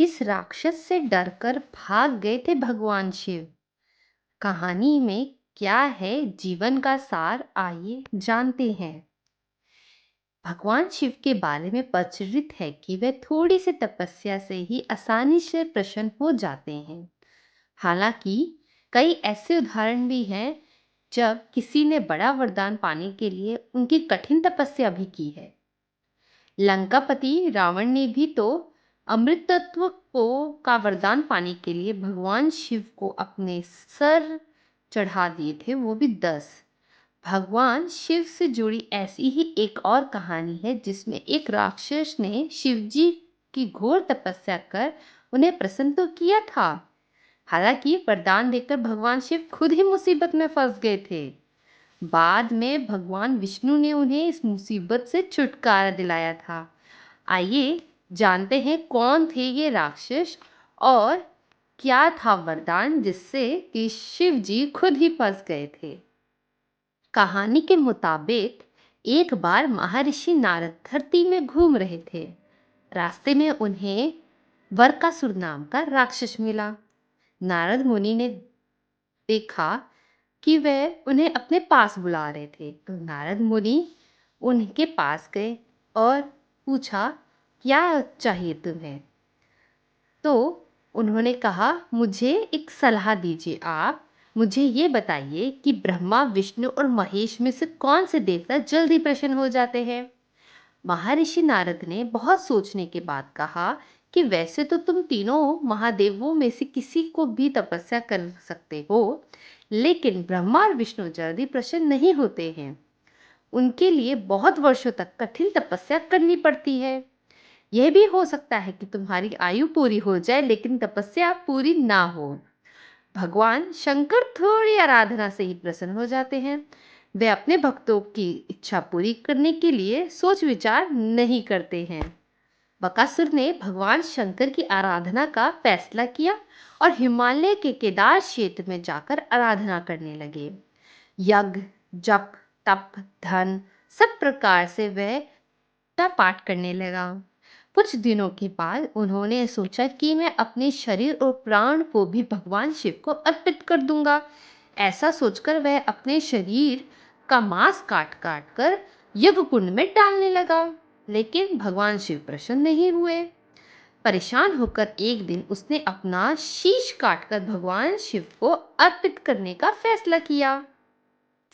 किस राक्षस से डरकर भाग गए थे भगवान शिव? कहानी में क्या है जीवन का सार, आइए जानते हैं। भगवान शिव के बारे में प्रचलित है कि वे थोड़ी सी तपस्या से ही आसानी से प्रसन्न हो जाते हैं। हालांकि कई ऐसे उदाहरण भी हैं जब किसी ने बड़ा वरदान पाने के लिए उनकी कठिन तपस्या भी की है। लंकापति रावण ने भी तो अमृत तत्व को का वरदान पाने के लिए भगवान शिव को अपने सर चढ़ा दिए थे, वो भी 10। भगवान शिव से जुड़ी ऐसी ही एक और कहानी है जिसमें एक राक्षस ने शिव जी की घोर तपस्या कर उन्हें प्रसन्न तो किया था। हालांकि वरदान देकर भगवान शिव खुद ही मुसीबत में फंस गए थे। बाद में भगवान विष्णु ने उन्हें इस मुसीबत से छुटकारा दिलाया था। आइए जानते हैं कौन थे ये राक्षस और क्या था वरदान जिससे कि शिव जी खुद ही फंस गए थे। कहानी के मुताबिक एक बार महर्षि नारद धरती में घूम रहे थे। रास्ते में उन्हें वरकासुर नाम का राक्षस मिला। नारद मुनि ने देखा कि वह उन्हें अपने पास बुला रहे थे, तो नारद मुनि उनके पास गए और पूछा, क्या चाहिए तुम्हें? तो उन्होंने कहा, मुझे एक सलाह दीजिए। आप मुझे ये बताइए कि ब्रह्मा, विष्णु और महेश में से कौन से देवता जल्दी प्रसन्न हो जाते हैं? महर्षि नारद ने बहुत सोचने के बाद कहा कि वैसे तो तुम तीनों महादेवों में से किसी को भी तपस्या कर सकते हो, लेकिन ब्रह्मा और विष्णु जल्दी प्रसन्न नहीं होते हैं। उनके लिए बहुत वर्षों तक कठिन तपस्या करनी पड़ती है। यह भी हो सकता है कि तुम्हारी आयु पूरी हो जाए लेकिन तपस्या पूरी ना हो। भगवान शंकर थोड़ी आराधना से ही प्रसन्न हो जाते हैं। वे अपने भक्तों की इच्छा पूरी करने के लिए सोच विचार नहीं करते हैं। बकासुर ने भगवान शंकर की आराधना का फैसला किया और हिमालय के केदार क्षेत्र में जाकर आराधना करने लगे। यज्ञ, जप, तप, धन सब प्रकार से वह पूजा पाठ करने लगा। कुछ दिनों के बाद उन्होंने सोचा कि मैं अपने शरीर और प्राण को भी भगवान शिव को अर्पित कर दूंगा। ऐसा सोचकर वह अपने शरीर का मांस काट काट कर यज्ञ कुंड में डालने लगा, लेकिन भगवान शिव प्रसन्न नहीं हुए। परेशान होकर एक दिन उसने अपना शीश काटकर भगवान शिव को अर्पित करने का फैसला किया।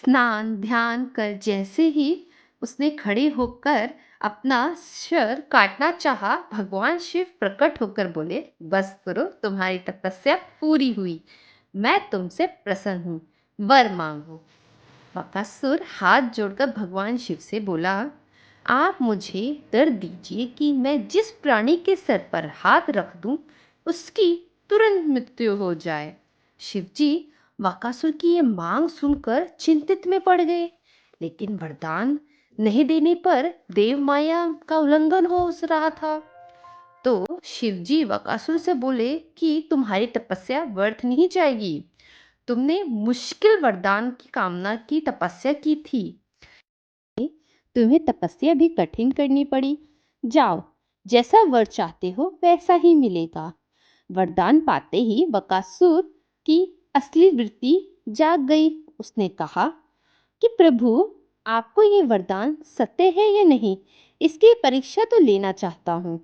स्नान ध्यान कर जैसे ही उसने खड़े होकर अपना सिर काटना चाहा, भगवान शिव प्रकट होकर बोले, बस करो, तुम्हारी तपस्या पूरी हुई, मैं तुमसे प्रसन्न हूँ, वर मांगो। बकासुर हाथ जोड़कर भगवान शिव से बोला, आप मुझे वर दीजिए कि मैं जिस प्राणी के सर पर हाथ रख दूं उसकी तुरंत मृत्यु हो जाए। शिवजी बकासुर की ये मांग सुनकर चिंतित में पड़ गए, लेकिन वरदान नहीं देने पर देव माया का उल्लंघन हो रहा था। तो शिवजी बकासुर से बोले कि तुम्हारी तपस्या व्यर्थ नहीं जाएगी। तुमने मुश्किल वरदान की कामना की तपस्या की थी, तुम्हें तपस्या भी कठिन करनी पड़ी। जाओ, जैसा वर चाहते हो वैसा ही मिलेगा। वरदान पाते ही बकासुर की असली वृत्ति जाग गई। उसने कहा कि प्रभु, आपको ये वरदान सत्य है या नहीं, इसकी परीक्षा तो लेना चाहता हूँ।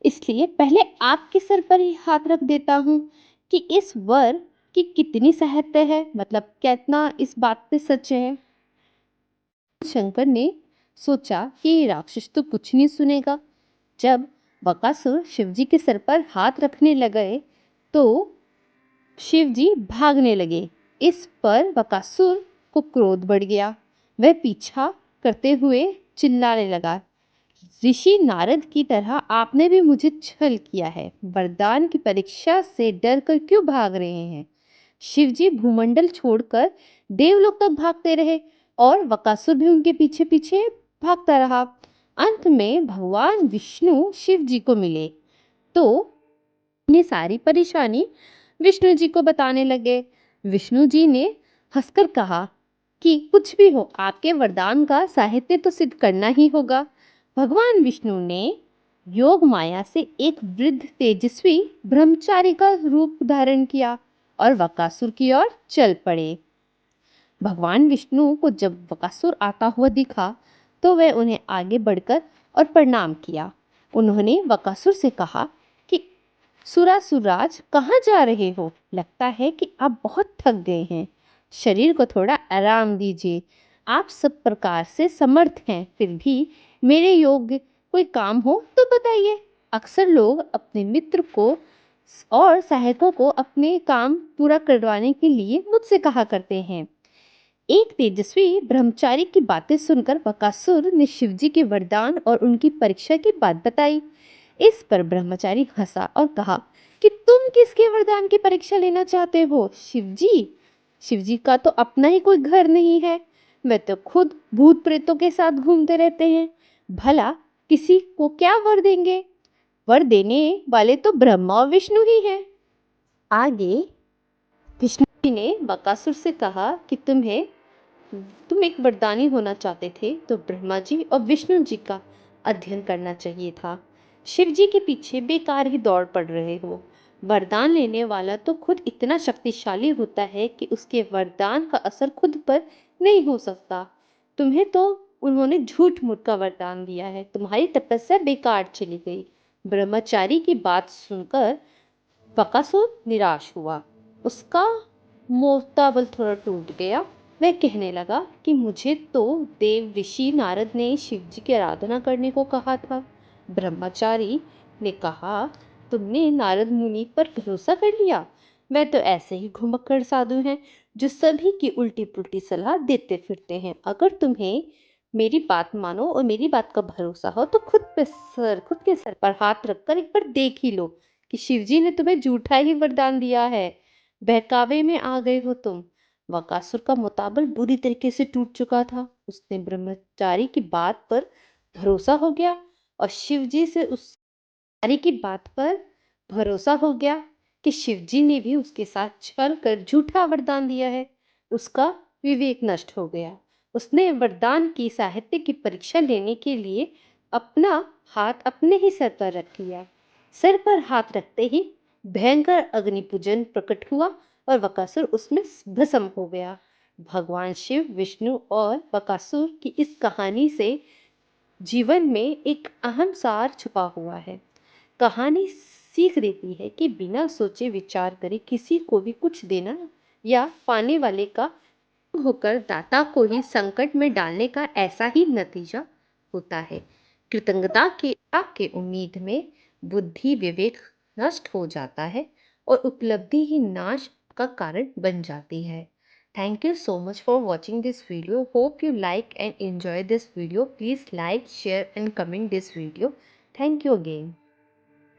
इसलिए पहले आपके सर पर ही हाथ रख देता हूँ कि इस वर की कितनी सत्य है, मतलब कितना इस बात पे सच है। शंकर ने सोचा कि राक्षस तो कुछ नहीं सुनेगा। जब बकासुर शिवजी के सर पर हाथ रखने लगे तो शिवजी भागने लगे। इस पर बकासुर को क्रोध बढ़ गया। वह पीछा करते हुए चिल्लाने लगा, ऋषि नारद की तरह आपने भी मुझे छल किया है। वरदान की परीक्षा से डर कर क्यों भाग रहे हैं? शिवजी भूमंडल छोड़कर देवलोक तक भागते रहे और बकासुर भी उनके पीछे पीछे भागता रहा। अंत में भगवान विष्णु शिव जी को मिले तो अपनी सारी परेशानी विष्णु जी को बताने लगे। विष्णु जी ने हंसकर कहा कि कुछ भी हो, आपके वरदान का साहित्य तो सिद्ध करना ही होगा। भगवान विष्णु ने योग माया से एक वृद्ध तेजस्वी ब्रह्मचारी का रूप धारण किया और बकासुर की ओर चल पड़े। भगवान विष्णु को जब बकासुर आता हुआ दिखा तो वह उन्हें आगे बढ़कर और प्रणाम किया। उन्होंने बकासुर से कहा कि सुरासुरराज कहाँ जा रहे हो? लगता है कि आप बहुत थक गए हैं। शरीर को थोड़ा आराम दीजिए। आप सब प्रकार से समर्थ हैं, फिर भी मेरे योग्य कोई काम हो तो बताइए। अक्सर लोग अपने मित्र को और सहायकों को अपने काम पूरा करवाने के लिए मुझसे कहा करते हैं। एक तेजस्वी ब्रह्मचारी की बातें सुनकर बकासुर ने शिवजी के वरदान और उनकी परीक्षा की बात बताई। इस पर ब्रह्मचारी हंसा और कहा कि तुम किसके वरदान की परीक्षा लेना चाहते हो? शिवजी? शिवजी का तो अपना ही कोई घर नहीं है। वे तो खुद भूत प्रेतों के साथ घूमते रहते हैं। भला किसी को क्या वर देंगे? वर देने वाले तो ब्रह्मा और विष्णु ही हैं। आगे विष्णु जी ने बकासुर से कहा कि तुम एक वरदानी होना चाहते थे तो ब्रह्मा जी और विष्णु जी का अध्ययन करना चाहिए था। शिव जी के पीछे बेकार ही दौड़ पड़ रहे हो। वरदान लेने वाला तो खुद इतना शक्तिशाली होता है कि उसके वरदान का असर खुद पर नहीं हो सकता। तुम्हें तो उन्होंने झूठ मूठ का वरदान दिया है। तुम्हारी तपस्या बेकार चली गई। ब्रह्मचारी की बात सुनकर बकासुर निराश हुआ। उसका मोहताबल थोड़ा टूट गया। वह कहने लगा कि मुझे तो देव ऋषि नारद ने शिव जी की आराधना करने को कहा था। ब्रह्मचारी ने कहा, तुमने नारद मुनि पर भरोसा कर लिया? मैं तो ऐसे ही घुमक्कड़ साधु हैं जो सभी की उल्टी पुल्टी सलाह देते फिरते हैं। अगर तुम्हें मेरी बात मानो और मेरी बात का भरोसा हो तो खुद के सर पर हाथ रखकर एक बार देख ही लो कि शिवजी ने तुम्हें झूठा ही वरदान दिया है। बहकावे में आ गए हो तुम। बकासुर का मुताबिल बुरी तरीके से टूट चुका था। उसने ब्रह्मचारी की बात पर भरोसा हो गया और शिवजी से उस की बात पर भरोसा हो गया कि शिवजी ने भी उसके साथ छल कर झूठा वरदान दिया है। उसका विवेक नष्ट हो गया। उसने वरदान की साहित्य की परीक्षा लेने के लिए अपना हाथ अपने ही सर पर रख लिया। सिर पर हाथ रखते ही भयंकर अग्निपूजन प्रकट हुआ और बकासुर उसमें भस्म हो गया। भगवान शिव, विष्णु और बकासुर की इस कहानी से जीवन में एक अहम सार छुपा हुआ है। कहानी सीख देती है कि बिना सोचे विचार करे किसी को भी कुछ देना या पाने वाले का होकर दाता को ही संकट में डालने का ऐसा ही नतीजा होता है। कृतज्ञता के उम्मीद में बुद्धि विवेक नष्ट हो जाता है और उपलब्धि ही नाश का कारण बन जाती है। Thank you so much for watching this video. Hope you like and enjoy this video. Please like, share and comment this video. Thank you again.